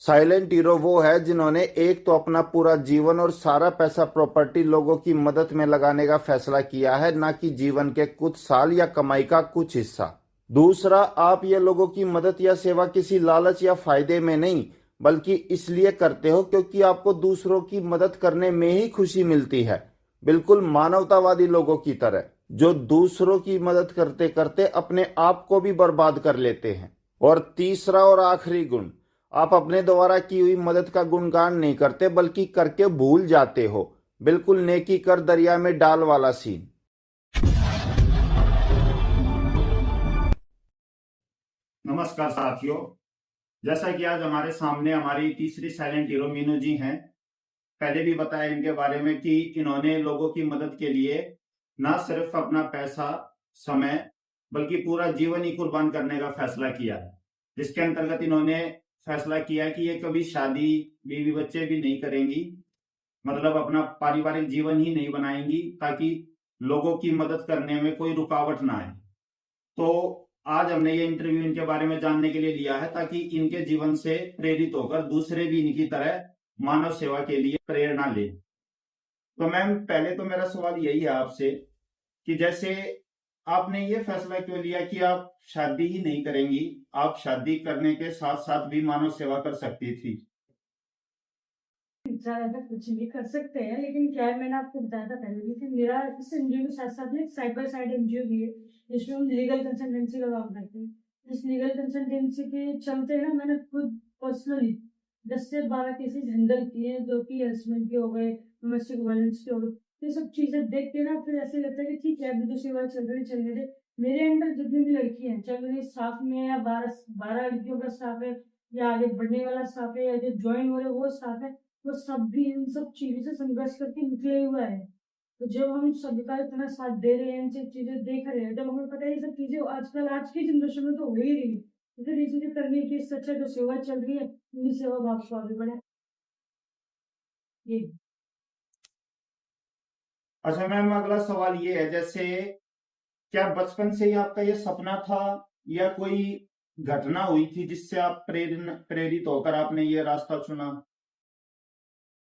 Silent hero वो है जिन्होंने एक तो अपना पूरा जीवन और सारा पैसा प्रॉपर्टी लोगों की मदद में लगाने का फैसला किया है, ना कि जीवन के कुछ साल या कमाई का कुछ हिस्सा। दूसरा, आप ये लोगों की मदद या सेवा किसी लालच या फायदे में नहीं, बल्कि इसलिए करते हो क्योंकि आपको दूसरों की मदद करने में ही खुशी मिलती है। बिल्कुल मानवतावादी लोगों की तरह, जो दूसरों की मदद करते करते अपने आप को भी बर्बाद कर लेते हैं। और तीसरा और आखिरी गुण, आप अपने द्वारा की हुई मदद का गुणगान नहीं करते, बल्कि करके भूल जाते हो। बिल्कुल नेकी कर दरिया में डाल वाला सीन। नमस्कार साथियों। जैसा कि आज हमारे सामने हमारी तीसरी साइलेंट हीरो मीनू जी हैं। पहले भी बताया इनके बारे में कि इन्होंने लोगों की मदद के लिए ना सिर्फ अपना पैसा, समय, बल्कि पूरा जीवन ही कुर्बान करने का फैसला किया, जिसके अंतर्गत इन्होंने फैसला किया कि ये कभी शादी, बीवी बच्चे भी नहीं करेंगी। मतलब अपना पारिवारिक जीवन ही नहीं बनाएंगी, ताकि लोगों की मदद करने में कोई रुकावट ना आए। तो आज हमने ये इंटरव्यू इनके बारे में जानने के लिए लिया है, ताकि इनके जीवन से प्रेरित होकर दूसरे भी इनकी तरह मानव सेवा के लिए प्रेरणा ले। तो मैम, पहले तो मेरा सवाल यही है आपसे कि जैसे आपने ये फैसला क्यों लिया कि आप शादी ही नहीं करेंगी, आप शादी करने के साथ साथ भी मानव सेवा कर सकती थी। ज़्यादा कुछ भी कर सकते हैं, लेकिन क्या है, मैंने आपको बताया था पहले भी कि मेरा इस एनजीओ के साथ-साथ में साइड बाय साइड एनजीओ भी है, जिसमें हम लीगल कंसल्टेंसी का काम करते हैं। इस लीगल कंसल्टेंसी के चलते ना मैंने खुद पर्सनली 10 से 12 केसेस हैंडल किए हैं, जो कि हरासमेंट के हो गए, डोमेस्टिक वायलेंस के हो गए। ये सब चीज़ें देख के ना फिर ऐसे लगता है कि ठीक है, अभी तो सेवा चल रही चलने दे। मेरे अंडर जितनी भी लड़कियाँ हैं, चाहे मेरे स्टाफ में या 12 लड़कियों का स्टाफ है, या आगे बढ़ने वाला स्टाफ है, या जो जॉइन हो रहे हैं वो स्टाफ है, वो सब भी इन सब चीज़ों से संघर्ष करके निकले हुए हैं। तो जब हम सबका इतना साथ दे रहे हैं, इन सब चीज़ें देख रहे हैं, जब हमें पता है ये सब चीज़ें आजकल आज की जनरेशन में तो हो ही रही है। तो फिर ये चीज़ें करने की इससे अच्छा जो सेवा चल रही है, इन्हीं सेवा भाव को आगे बढ़ाएँ। ये अच्छा मैम, अगला सवाल ये है, जैसे क्या बचपन से ही आपका ये सपना था, या कोई घटना हुई थी जिससे आप प्रेरित होकर आपने ये रास्ता चुना?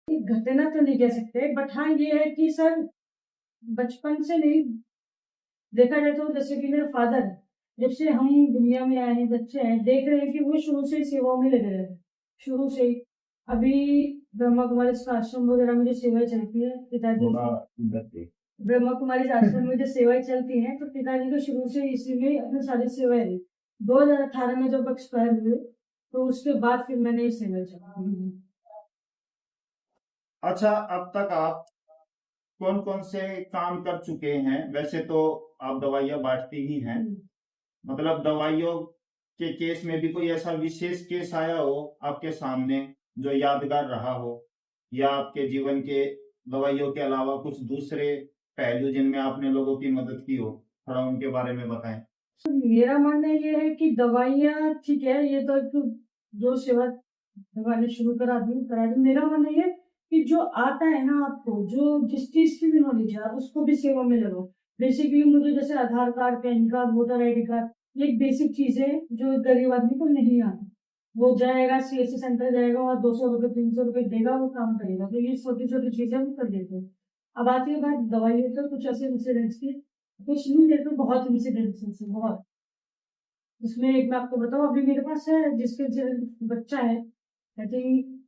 एक घटना तो नहीं कह सकते, बट हाँ, ये है कि सर बचपन से नहीं, देखा जाए तो जैसे कि मेरे फादर हैं, जब से हम दुनिया में आए हैं, बच्चे हैं, देख रहे हैं कि वो शुरू से ही सेवाओं में लगे रहे हैं। शुरू से ही अभी ब्रह्मा कुमारी आश्रम वगैरह में जो सेवाएं चलती है पिताजी की, ब्रह्मा कुमारी आश्रम में जो सेवाएं चलती हैं, तो पिताजी को शुरू से इसी में अपनी सारी सेवाएं दी। 2018 में जब एक्सपायर हुए, तो उसके बाद फिर मैंने ये सेवाएं चलाई। अच्छा, अब तक आप कौन कौन से काम कर चुके हैं? वैसे तो आप दवाइयाँ बांटती ही हैं, मतलब दवाइयों के केस में भी कोई ऐसा विशेष केस आया हो आपके सामने जो यादगार रहा हो, या आपके जीवन के दवाइयों के अलावा कुछ दूसरे पहलू जिनमें आपने लोगों की मदद की हो, थोड़ा उनके बारे में बताएं। मेरा मानना ये है कि दवाइयाँ ठीक है, ये तो एक जो सेवा भगवान ने शुरू करा दी। मेरा मानना ये है कि जो आता है ना आपको, जो जिस चीज़ की भी नॉलेज है, आप उसको भी सेवा में लगाओ। बेसिकली मुझे जैसे Aadhaar card, PAN card, voter ID card, ये एक बेसिक चीज़ है जो गरीब आदमी को नहीं आती। वो जाएगा सीएससी सेंटर जाएगा, वहाँ 200 रुपए 300 रुपए देगा, वो काम करेगा। तो ये छोटी-छोटी चीज़ें हम कर देते हैं। अब आती है बात दवाइयों का, कुछ ऐसे इंसिडेंट्स की, कुछ नहीं देते, बहुत इंसिडेंट्स हैं, बहुत। उसमें एक मैं आपको बताऊँ, अभी मेरे पास है जिसके जो बच्चा है, आई थिंक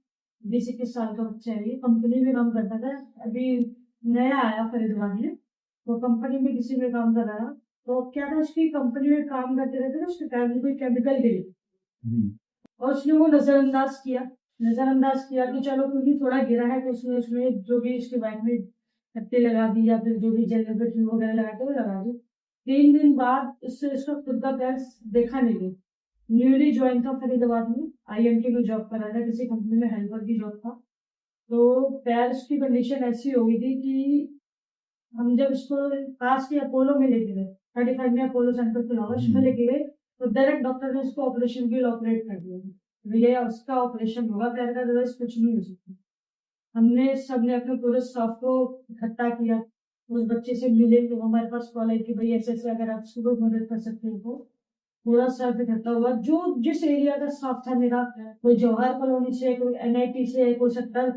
20-21 साल का बच्चा है, ये कंपनी में काम करता था, अभी नया आया फरीदाबाद में, तो कंपनी में किसी में काम कर रहा था। तो क्या था, उसकी कंपनी में काम करते रहते थे, उसके फैमिली कोई केमिकल गिरी और उसने वो नजरअंदाज किया कि चलो क्योंकि थोड़ा गिरा है, तो उसने उसमें जो भी उसके बाइक में पत्ते लगा दी, या फिर जो भी जनरेटर ट्यूब वगैरह लगा के वो लगा दी। 3 दिन बाद उससे उसका खुद का पैर देखा नहीं गया। न्यूली ज्वाइन था फरीदाबाद में, आईएमटी में जॉब कर रहा था, किसी कंपनी में हेल्पर की जॉब था। तो पैर उसकी कंडीशन ऐसी हो गई थी कि हम जब इसको पास के अपोलो में लेके गए, 35 में अपोलो सेंटर खुला हुआ, उसमें लेके गए, तो डायरेक्ट डॉक्टर ने उसको ऑपरेशन के लिए ऑपरेट कर दिया। भैया उसका ऑपरेशन होगा पैर का, अदरवाइज कुछ नहीं हो सकता। हमने सबने अपने पूरे स्टाफ को इकट्ठा किया, उस बच्चे से मिले, तो हमारे पास कॉल आई कि भाई ऐसे-ऐसे अगर आप उसको मदद कर सकते हो तो। थोड़ा सा इकट्ठा हुआ, जो जिस एरिया का स्टाफ था मेरा, कोई जवाहर कॉलोनी से, कोई एनआईटी से, कोई 70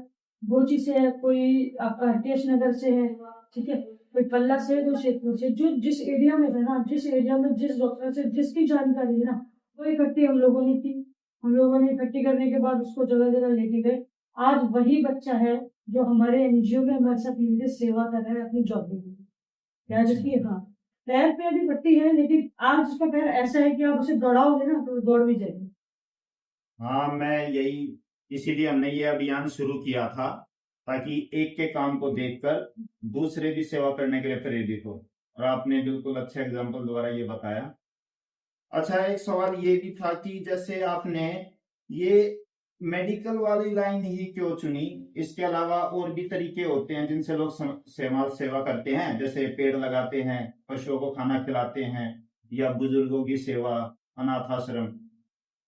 गोची से है, कोई आपका हरकेश नगर से है, ठीक है, कोई पल्ला से, कोई शेखपुर से, जो जिस एरिया में था ना, जिस एरिया में जिस डॉक्टर से जिसकी जानकारी है ना, वो इकट्ठी हम लोगों ने की। हम लोगों ने इकट्ठी करने के बाद उसको जगह जगह लेके गए। आज वही बच्चा है जो हमारे एनजीओ में हमारे साथ मिलकर सेवा कर रहा है अपनी जॉब में। क्या जिसकी, हाँ, पैर पे अभी पट्टी है, लेकिन आज उसका पैर ऐसा है कि आप उसे दौड़ाओगे ना तो वो दौड़ भी जाएगी। हाँ, मैं यही, इसीलिए हमने ये अभियान शुरू किया था, ताकि एक के काम को देखकर दूसरे भी सेवा करने के लिए प्रेरित हो। और आपने बिल्कुल अच्छे एग्जाम्पल द्वारा ये बताया। अच्छा, एक सवाल ये भी था कि जैसे आपने ये मेडिकल वाली लाइन ही क्यों चुनी? इसके अलावा और भी तरीके होते हैं जिनसे लोग सेवा करते हैं, जैसे पेड़ लगाते हैं, पशुओं को खाना खिलाते हैं, या बुजुर्गों की सेवा, अनाथ आश्रम।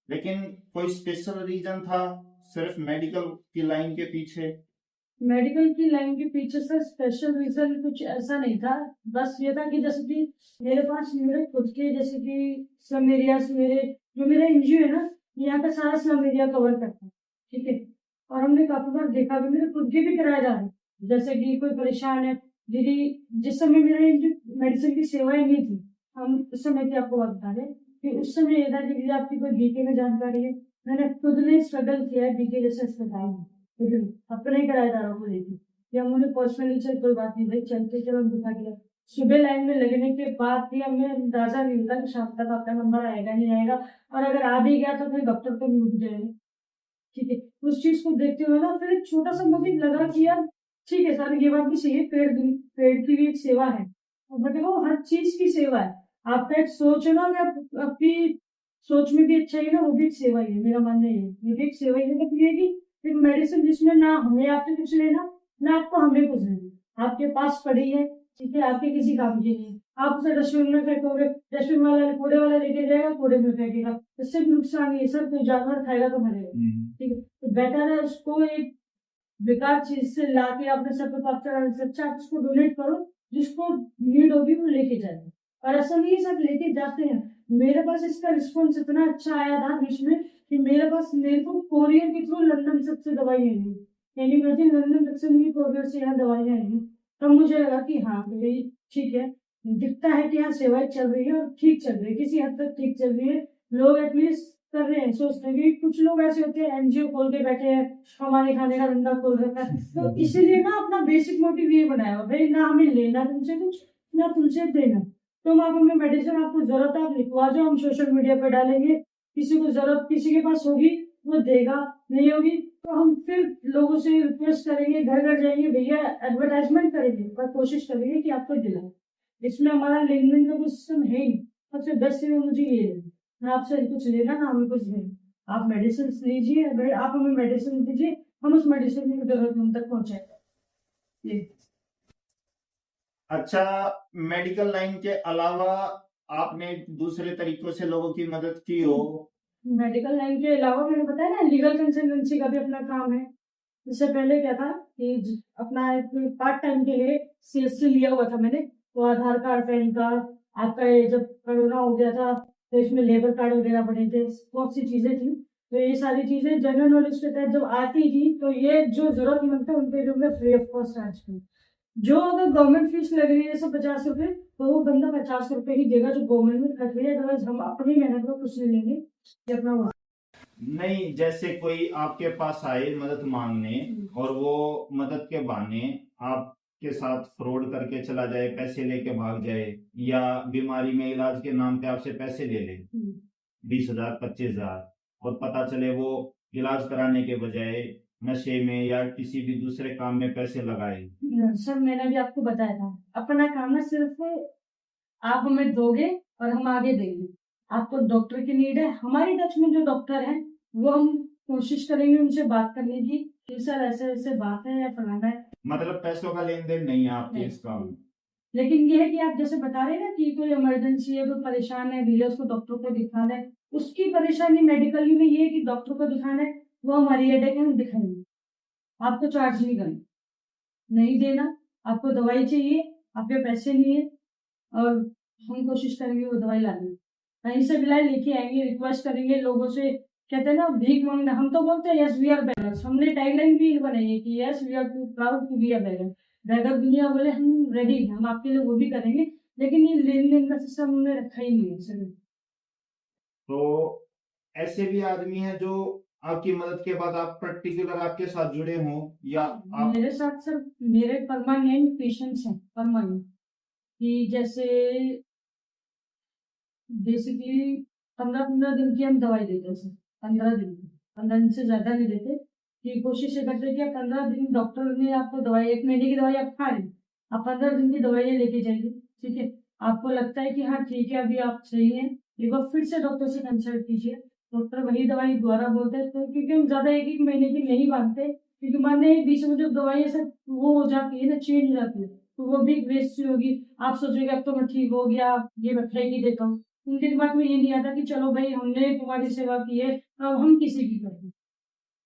लेकिन कोई स्पेशल रीजन था सिर्फ मेडिकल की लाइन के पीछे? मेडिकल की लाइन के पीछे सर स्पेशल रीजन कुछ ऐसा नहीं था। बस ये था कि जैसे कि मेरे पास मेरे खुद के, जैसे कि स्लम एरियाज, मेरे जो मेरा एनजीओ है ना, यहाँ का सारा स्लम एरिया कवर करता है, ठीक है। और हमने काफी बार देखा भी, मेरे खुद के भी किराएदार है, जैसे कि कोई परेशान है, दीदी, जिस समय मेरा मेडिसिन की सेवाएं नहीं थी, हम उस समय की आपको बात बता रहे कि उस समय ये था कि दीदी आपकी कोई बीके में जानकारी है, मैंने खुद ने स्ट्रगल किया है बीके जैसे अस्पताल में, अपने किराएदारों को लेके, या मुझे पर्सनली चल कोई बात नहीं भाई, चलते चलो दिखा दिया। सुबह लाइन में लगने के बाद भी हमें अंदाजा नहीं होता कि शाम तक आपका नंबर आएगा नहीं आएगा, और अगर आ भी गया तो फिर डॉक्टर को मिल जाएगा, ठीक है। उस चीज को देखते हुए ना फिर एक छोटा सा मुझे लगा कि यार ठीक है सर, ये बात भी सही है, पेड़ की भी एक सेवा है, और देखो हर चीज की सेवा है। आपका एक सोच है ना, अगर आपकी सोच में भी अच्छा है ना, वो भी एक सेवा ही है, मेरा मानना ये भी एक सेवा ही है। मतलब ये है कि एक मेडिसिन जिसमें ना हमें आपसे कुछ लेना, ना आपको हमें कुछ लेना, आपके पास पड़ी है, ठीक है, आपके किसी काम की नहीं है, आप उसे डस्टबिन में फेंकोगे, डस्टबिन वाला कूड़े वाला लेके जाएगा, कूड़े में फेंकेगा, इससे भी नुकसान नहीं है सर, कोई जानवर खाएगा तो मरेगा, ठीक है। तो बेटर है उसको एक बेकार चीज से लाके अपने सर पे पाप चढ़ाने से अच्छा आप उसको डोनेट करो, जिसको नीड होगी वो लेके जाएगा। और ऐसा नहीं है सब लेके जाते हैं, मेरे पास इसका रिस्पॉन्स इतना अच्छा आया था बीच में कि मेरे को कोरियर के थ्रू लंदन सबसे दवाई आई, यानी मुझे लंदन तक से मेरी कोरियर से यहाँ दवाइयाँ आई। तब मुझे लगा कि हाँ भाई ठीक है, दिखता है कि यहाँ सेवाएं चल रही है और ठीक चल रही है, किसी हद तक ठीक चल रही है, लोग एटलीस्ट कर रहे हैं, सोचते हैं कि कुछ लोग ऐसे होते हैं एनजीओ खोल के बैठे हैं, हमारे खाने का धंधा खोल रखा है, तो इसीलिए ना अपना बेसिक मोटिव ये बनाया हुआ, भाई ना हमें लेना तुमसे कुछ, ना तुमसे देना, तुम आप हमें मेडिसिन आपको जरूरत है आप लिखवा जाओ, हम सोशल मीडिया पे डालेंगे, किसी को जरूरत किसी के पास होगी वो देगा, नहीं होगी तो हम फिर लोगों से रिक्वेस्ट करेंगे, घर घर जाएंगे, भैया एडवर्टाइजमेंट करेंगे, पर कोशिश करेंगे कि आपको दिलाएं। इसमें हमारा लेन देन का कोई सिस्टम है ही, सबसे बेस्ट है मुझे ये लेना, ना आपसे कुछ लेना ना हमें कुछ देना, आप मेडिसिन लीजिए, आप हमें मेडिसिन दीजिए, हम उस मेडिसिन की जरूरतमंद तक पहुंचाएंगे। ये अच्छा, मेडिकल लाइन के अलावा आपने दूसरे तरीकों से लोगों की मदद की हो? मेडिकल लाइन के अलावा मैंने बताया ना, लीगल कंसल्टेंसी का भी अपना काम है। इससे पहले क्या था कि अपना एक पार्ट टाइम के लिए सीएससी लिया हुआ था मैंने, तो आधार कार्ड, पैन कार्ड, आपका ये जब कोरोना हो गया था तो इसमें लेबर कार्ड वगैरह बने थे, बहुत सी चीजें थी, तो ये सारी चीजें जनरल नॉलेज के तहत जब आती थी तो ये जो जरूरतमंद था उनके लिए मैं फ्री ऑफ कॉस्ट चार्ज की। जो अगर गवर्नमेंट फीस लग रही है 150 रुपए, तो वो बंदा 50 रुपए ही देगा जो गवर्नमेंट में खर्च रही है, अदरवाइज हम अपनी मेहनत को कुछ नहीं लेंगे कि अपना नहीं, जैसे कोई आपके पास आए मदद मांगने और वो मदद के बहाने आपके साथ फ्रॉड करके चला जाए, पैसे लेके भाग जाए, या बीमारी में इलाज के नाम पे आपसे पैसे ले ले 20,000 25,000, और पता चले वो इलाज कराने के बजाय नशे में या किसी भी दूसरे काम में पैसे लगाए। सर मैंने भी आपको बताया था, अपना काम है सिर्फ आप हमें दोगे और हम आगे देंगे। आपको डॉक्टर की नीड है, हमारी टच में जो डॉक्टर है वो हम कोशिश करेंगे उनसे बात करने की कि सर ऐसे ऐसे बात है या फलाना है। मतलब पैसों का लेन देन नहीं है आपके इस काम में? लेकिन ये है कि आप जैसे बता रहे हैं ना कि कोई इमरजेंसी है, कोई परेशान है, भैया उसको डॉक्टर को दिखाना है, उसकी परेशानी मेडिकली में ये है कि डॉक्टर को दिखाना है, वो हमारी हेडेक है, हम दिखाएंगे, आपको चार्ज नहीं करेंगे, नहीं देना, आपको दवाई चाहिए, आपके पैसे नहीं है, और हम कोशिश करेंगे वो दवाई लाने की। कहीं से भी लाई लेके आएंगे, रिक्वेस्ट करेंगे लोगों से। कहते हैं ना भीख मांगना, हम तो बोलते हैं यस वी आर बेगर्स। हमने टैगलाइन भी बनाई है कि yes we are too proud to be a beggar. Beggar दुनिया बोले हम रेडी हैं, हम आपके लिए वो भी करेंगे, लेकिन ये लेन देन का सिस्टम हमने रखा ही नहीं है सर। तो ऐसे भी आदमी हैं जो आपकी मदद के बाद आप पर्टिकुलर आपके साथ जुड़े हों, या आप मेरे साथ सर मेरे परमानेंट पेशेंट्स हैं, परमानेंट। कि जैसे बेसिकली 15-15 दिन की हम दवाई देते हैं सर। 15 दिन की, 15 दिन से ज्यादा नहीं देते। कि कोशिश ये करते हैं कि आप 15 दिन, डॉक्टर ने आपको दवाई, 1 महीने की दवाई आप खा रहे हैं, आप 15 दिन की दवाइयाँ लेके जाइए, ठीक है। आपको लगता है कि हाँ ठीक है अभी आप सही हैं, एक बार फिर से डॉक्टर से कंसल्ट कीजिए। डॉक्टर वही दवाई दोबारा बोलते हैं, तो क्योंकि हम ज्यादा 1-1 महीने की नहीं मानते, क्योंकि मानने बीच में जो दवाई सब वो हो जाती है ना, चेंज हो जाती है, तो वो भी वेस्ट होगी। आप सोचोगे अब तो मैं ठीक हो गया, ये मैं खाई देता हूँ, उनके दिमाग में ये नहीं आता कि चलो भाई हमने तुम्हारी सेवा की है, अब हम किसी की करते हैं।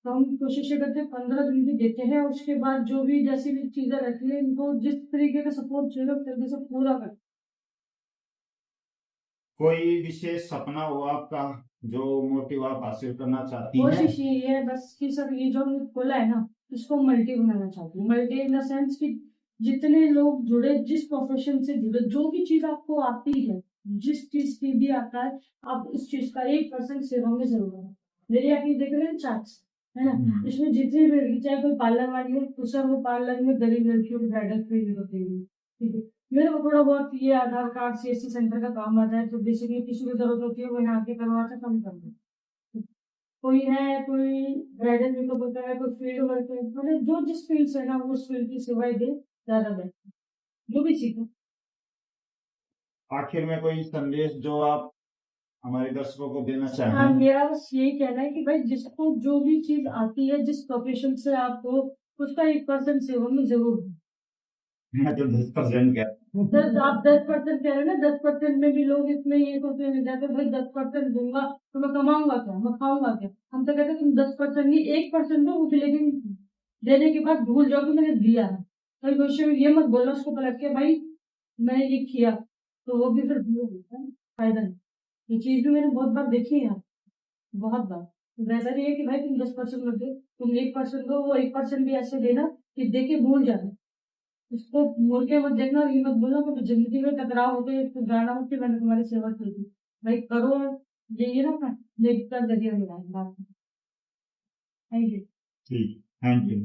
तो हम कोशिश ये करते हैं 15 दिन की देते हैं, और उसके बाद जो भी जैसी भी चीजें रहती है इनको जिस तरीके का सपोर्ट चाहिए उस तरीके से पूरा करते कोई विशेष सपना हो आपका जो मोटिव आप हासिल करना हैं। चाहती हैं? कोशिश यही है बस कि सर ये जो हमने खोला है ना, इसको मल्टी बनाना चाहते हैं। मल्टी इन द सेंस कि जितने लोग जुड़े, जिस प्रोफेशन से जुड़े, जो भी चीज आपको आती है, जिस चीज की भी आता है, आप उस चीज का 1% सेवा में जरूर करो। मेरे आप ये देख रहे हैं चार्ट्स, है ना, इसमें जितनी भी लड़की, चाहे कोई पार्लर वाली हो, तो सर वो पार्लर में गरीब लड़कियों को ब्राइडल ट्रेनिंग होती है, ठीक है। मेरे को थोड़ा बहुत ये आधार कार्ड CSC सेंटर का काम आता है, तो बेसिकली किसी को जरूरत होती है वो यहाँ आके करवाता, कम कर दो। कोई है, कोई ब्राइडल मेकअप होता है, कोई फील्ड वर्क है, मतलब जो जिस फील्ड से है ना वो उस फील्ड की सेवाएं दे, ज्यादा बेहतर, जो भी सीखो। आखिर में कोई संदेश जो आप हमारे दर्शकों को देना हाँ, चाहें? मेरा बस यही कहना है कि भाई जिसको जो भी चीज आती है, जिस प्रोफेशन से आपको, उसका 1% सेवा में जरूर दो। मैं तो 10% दस, आप 10% कह रहे हैं ना, 10% में भी लोग इसमें ये सोचने लग जाते हैं भाई 10% दूंगा तो मैं कमाऊंगा क्या, मैं खाऊंगा क्या। हम तो कहते हैं तुम 10% नहीं, 1% दो, उसे लेकिन देने के बाद भूल जाओ कि मैंने दिया है। तो क्वेश्चन ये मत बोलना उसको पलट के भाई मैंने ये किया, तो वो भी फिर भूल होता है, फायदा नहीं। ये चीज भी मैंने बहुत बार देखी है, बहुत बार। तो बेहतर ये है कि भाई तुम 10% मत दो, तुम 1% दो, वो 1% भी ऐसे देना कि दे के भूल जाना। उसको मुड़ के मत देखना और ये मत बोलना कि जिंदगी में टकराव होते तो जाना मत कि मैंने तुम्हारी सेवा की थी। भाई करो, यही है ना अपना नेक का जरिया मिला है। Thank you. ठीक, थैंक यू।